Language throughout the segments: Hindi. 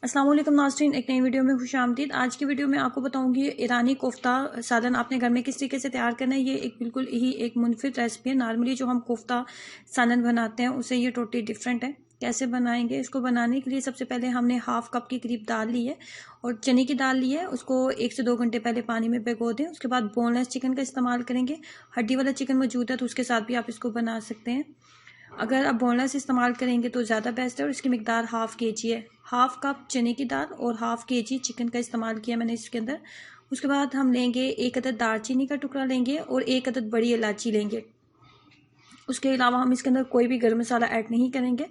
अस्सलाम वालेकुम नाज़रीन, एक नई वीडियो में खुशामदीद। आज की वीडियो में आपको बताऊंगी ईरानी कोफ्ता सालन आपने घर में किस तरीके से तैयार करना है। ये एक बिल्कुल ही एक मुनफिद रेसिपी है। नॉर्मली जो हम कोफ्ता सालन बनाते हैं उससे ये टोटली डिफरेंट है। कैसे बनाएंगे? इसको बनाने के लिए सबसे पहले हमने हाफ कप के करीब दाल ली है और चने की दाल ली है। उसको 1 से 2 घंटे पहले पानी में भिगो दें। उसके बाद बोनलेस चिकन का इस्तेमाल करेंगे। हड्डी वाला चिकन मौजूद है तो उसके साथ भी आप इसको बना सकते हैं। अगर आप बोनलेस इस्तेमाल करेंगे तो ज़्यादा बेस्ट है और इसकी मिकदार हाफ केजी है। हाफ कप चने की दाल और हाफ केजी चिकन का इस्तेमाल किया मैंने इसके अंदर। उसके बाद हम लेंगे 1 अदद दालचीनी का टुकड़ा लेंगे और 1 अदद बड़ी इलायची लेंगे। उसके अलावा हम इसके अंदर कोई भी गर्म मसाला ऐड नहीं करेंगे।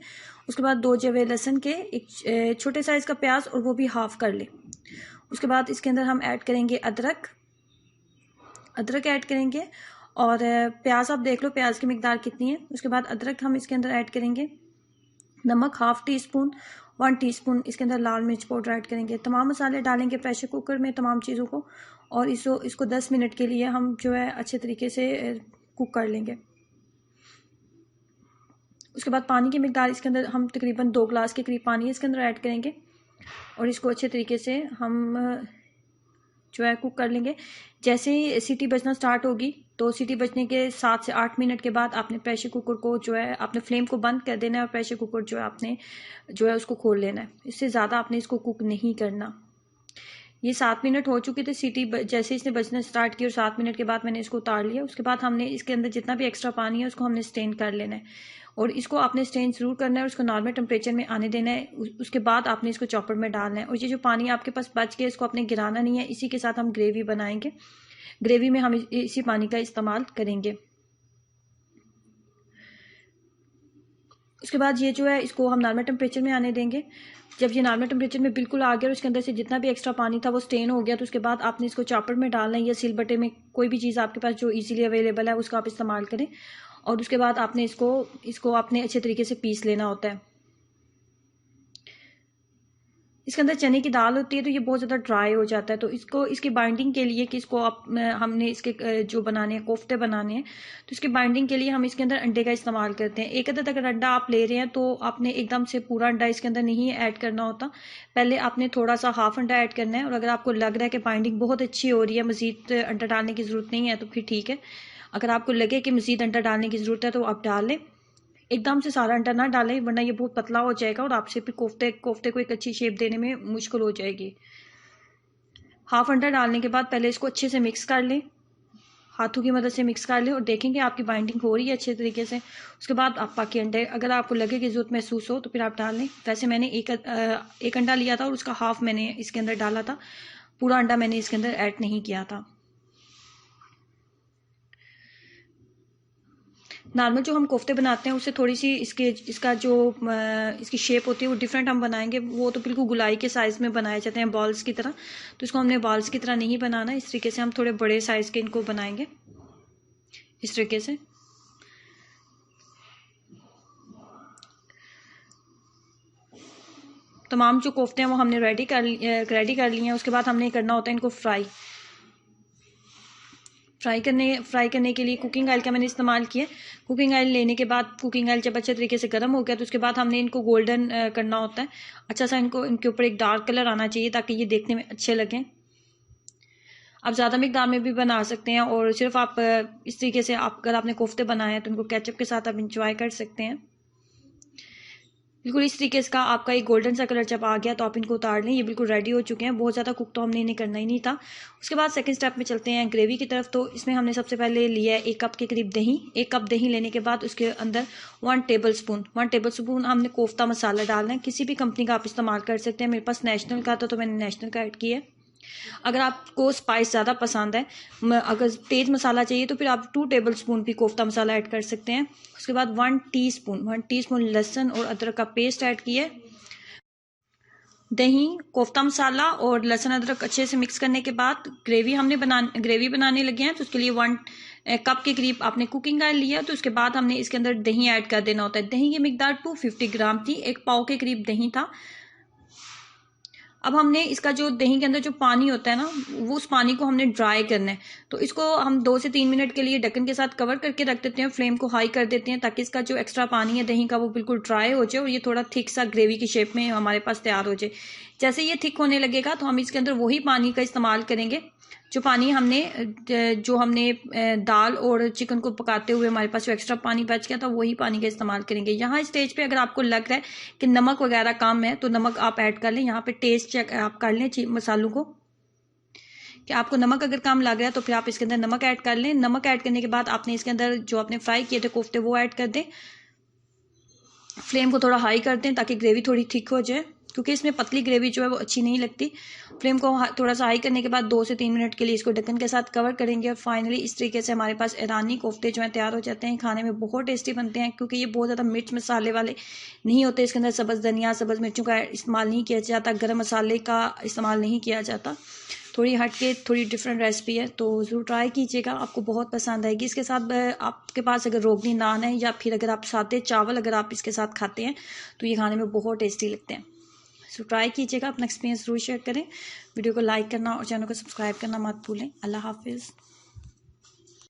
उसके बाद 2 जवे लहसुन के, एक छोटे साइज़ का प्याज और वो भी हाफ कर लें। उसके बाद इसके अंदर हम ऐड करेंगे अदरक ऐड करेंगे और प्याज आप देख लो प्याज की मिकदार कितनी है। उसके बाद अदरक हम इसके अंदर ऐड करेंगे। नमक हाफ टी स्पून, 1 टीस्पून इसके अंदर लाल मिर्च पाउडर ऐड करेंगे। तमाम मसाले डालेंगे प्रेशर कुकर में तमाम चीज़ों को और इसको 10 मिनट के लिए हम जो है अच्छे तरीके से कुक कर लेंगे। उसके बाद पानी की मिकदार इसके अंदर हम तकरीबन 2 गिलास के करीब पानी इसके अंदर ऐड करेंगे और इसको अच्छे तरीके से हम जो है कुक कर लेंगे। जैसे ही सीटी बजना स्टार्ट होगी तो सीटी बजने के 7 से 8 मिनट के बाद आपने प्रेशर कुकर को जो है आपने फ्लेम को बंद कर देना है और प्रेशर कुकर जो है आपने जो है उसको खोल लेना है। इससे ज़्यादा आपने इसको कुक नहीं करना। ये 7 मिनट हो चुके थे सीटी जैसे इसने बजना स्टार्ट की और 7 मिनट के बाद मैंने इसको उतार लिया। उसके बाद हमने इसके अंदर जितना भी एक्स्ट्रा पानी है उसको हमने स्टेन कर लेना है और इसको आपने स्टेन ज़रूर करना है। उसको नॉर्मल टेम्परेचर में आने देना है। उसके बाद आपने इसको चॉपर में डालना है और ये जो पानी आपके पास बच गया इसको आपने गिराना नहीं है। इसी के साथ हम ग्रेवी बनाएंगे। ग्रेवी में हम इसी पानी का इस्तेमाल करेंगे। उसके बाद ये जो है इसको हम नॉर्मल टेम्परेचर में आने देंगे। जब ये नॉर्मल टेम्परेचर में बिल्कुल आ गया और उसके अंदर से जितना भी एक्स्ट्रा पानी था वो स्टेन हो गया तो उसके बाद आपने इसको चॉपर में डालना है या सिलबट्टे में, कोई भी चीज़ आपके पास जो इजीली अवेलेबल है उसका आप इस्तेमाल करें। और उसके बाद आपने इसको आपने अच्छे तरीके से पीस लेना होता है। इसके अंदर चने की दाल होती है तो ये बहुत ज़्यादा ड्राई हो जाता है तो इसकी बाइंडिंग के लिए कि इसको हमने इसके जो बनाने हैं कोफ्ते बनाने हैं तो इसकी बाइंडिंग के लिए हम इसके अंदर अंडे का इस्तेमाल करते हैं। 1 अदद अगर अंडा आप ले रहे हैं तो आपने एकदम से पूरा अंडा इसके अंदर नहीं ऐड करना होता। पहले आपने थोड़ा सा हाफ अंडा ऐड करना है और अगर आपको लग रहा है कि बाइंडिंग बहुत अच्छी हो रही है, मज़ीद अंडा डालने की ज़रूरत नहीं है तो फिर ठीक है। अगर आपको लगे कि मज़ीद अंडा डालने की ज़रूरत है तो आप डाल लें। एकदम से सारा अंडा ना डालें वरना ये बहुत पतला हो जाएगा और आपसे फिर कोफ्ते को एक अच्छी शेप देने में मुश्किल हो जाएगी। हाफ अंडा डालने के बाद पहले इसको अच्छे से मिक्स कर लें, हाथों की मदद से मिक्स कर लें और देखेंगे आपकी बाइंडिंग हो रही है अच्छे तरीके से। उसके बाद आप बाकी अंडे अगर आपको लगे कि ज़रूरत महसूस हो तो फिर आप डाल लें। वैसे मैंने एक अंडा लिया था और उसका हाफ मैंने इसके अंदर डाला था, पूरा अंडा मैंने इसके अंदर ऐड नहीं किया था। नॉर्मल जो हम कोफ्ते बनाते हैं उससे थोड़ी सी इसकी शेप होती है वो डिफरेंट हम बनाएंगे। वो तो बिल्कुल गुलाई के साइज़ में बनाए जाते हैं बॉल्स की तरह, तो इसको हमने बॉल्स की तरह नहीं बनाना। इस तरीके से हम थोड़े बड़े साइज़ के इनको बनाएंगे इस तरीके से। तमाम जो कोफ्ते हैं वो हमने रेडी कर लिए हैं। उसके बाद हमने करना होता है इनको फ्राई करने के लिए कुकिंग ऑयल का मैंने इस्तेमाल किया। कुकिंग ऑयल लेने के बाद कुकिंग ऑयल जब अच्छे तरीके से गर्म हो गया तो उसके बाद हमने इनको गोल्डन करना होता है। अच्छा सा इनके ऊपर एक डार्क कलर आना चाहिए ताकि ये देखने में अच्छे लगें। आप ज़्यादा मिकदार में भी बना सकते हैं और सिर्फ आप इस तरीके से अगर आपने कोफ्ते बनाए हैं तो इनको केचप के साथ आप इंजॉय कर सकते हैं। बिल्कुल इस तरीके से आपका एक गोल्डन सा कलर जब आ गया तो आप इनको उतार लें। ये बिल्कुल रेडी हो चुके हैं। बहुत ज़्यादा कुक तो हमने इन्हें करना ही नहीं था। उसके बाद सेकंड स्टेप में चलते हैं ग्रेवी की तरफ। तो इसमें हमने सबसे पहले लिया है 1 कप के करीब दही। 1 कप दही लेने के बाद उसके अंदर 1 टेबल स्पून हमने कोफ्ता मसाला डालना है। किसी भी कंपनी का आप इस्तेमाल कर सकते हैं। मेरे पास नेशनल का था तो मैंने नेशनल का ऐड किया है। अगर आपको स्पाइस ज़्यादा पसंद है, अगर तेज़ मसाला चाहिए तो फिर आप 2 टेबल स्पून भी कोफ्ता मसाला ऐड कर सकते हैं। उसके बाद 1 टीस्पून लहसुन और अदरक का पेस्ट ऐड किया। दही, कोफ्ता मसाला और लहसुन अदरक अच्छे से मिक्स करने के बाद ग्रेवी बनाने लगे हैं तो उसके लिए 1 कप के करीब आपने कुकिंग ऑयल लिया तो उसके बाद हमने इसके अंदर दही ऐड कर देना होता है। दही की मिकदार 250 ग्राम थी, 1 पाव के करीब दही था। अब हमने इसका जो दही के अंदर जो पानी होता है ना, वो उस पानी को हमने ड्राई करना है। तो इसको हम 2 से 3 मिनट के लिए ढक्कन के साथ कवर करके रख देते हैं, फ्लेम को हाई कर देते हैं ताकि इसका जो एक्स्ट्रा पानी है दही का वो बिल्कुल ड्राई हो जाए और ये थोड़ा थिक सा ग्रेवी की शेप में हमारे पास तैयार हो जाए। जैसे ये थिक होने लगेगा तो हम इसके अंदर वही पानी का इस्तेमाल करेंगे जो पानी हमने दाल और चिकन को पकाते हुए हमारे पास जो एक्स्ट्रा पानी बच गया था वही पानी का इस्तेमाल करेंगे। यहाँ स्टेज पे अगर आपको लग रहा है कि नमक वगैरह कम है तो नमक आप ऐड कर लें। यहाँ पे टेस्ट चेक आप कर लें मसालों को कि आपको नमक अगर कम लग रहा है तो फिर आप इसके अंदर नमक ऐड कर लें। नमक ऐड करने के बाद आपने इसके अंदर जो आपने फ्राई किए थे कोफ्ते वो ऐड कर दें। फ्लेम को थोड़ा हाई कर दें ताकि ग्रेवी थोड़ी थिक हो जाए, क्योंकि इसमें पतली ग्रेवी जो है वो अच्छी नहीं लगती। फ्लेम को थोड़ा सा हाई करने के बाद 2 से 3 मिनट के लिए इसको ढक्कन के साथ कवर करेंगे और फाइनली इस तरीके से हमारे पास ईरानी कोफ्ते जो हैं तैयार हो जाते हैं। खाने में बहुत टेस्टी बनते हैं क्योंकि ये बहुत ज़्यादा मिर्च मसाले वाले नहीं होते। इसके अंदर सब्ज़ धनिया, सब्ज़ मिर्चों का इस्तेमाल नहीं किया जाता, गर्म मसाले का इस्तेमाल नहीं किया जाता। थोड़ी हटके थोड़ी डिफरेंट रेसिपी है, तो ज़रूर ट्राई कीजिएगा, आपको बहुत पसंद आएगी। इसके साथ आपके पास अगर रोगनी नान है या फिर अगर आप सादे चावल अगर आप इसके साथ खाते हैं तो ये खाने में बहुत टेस्टी लगते हैं। सो ट्राई कीजिएगा, अपना एक्सपीरियंस जरूर शेयर करें। वीडियो को लाइक करना और चैनल को सब्सक्राइब करना मत भूलें। अल्लाह हाफिज़।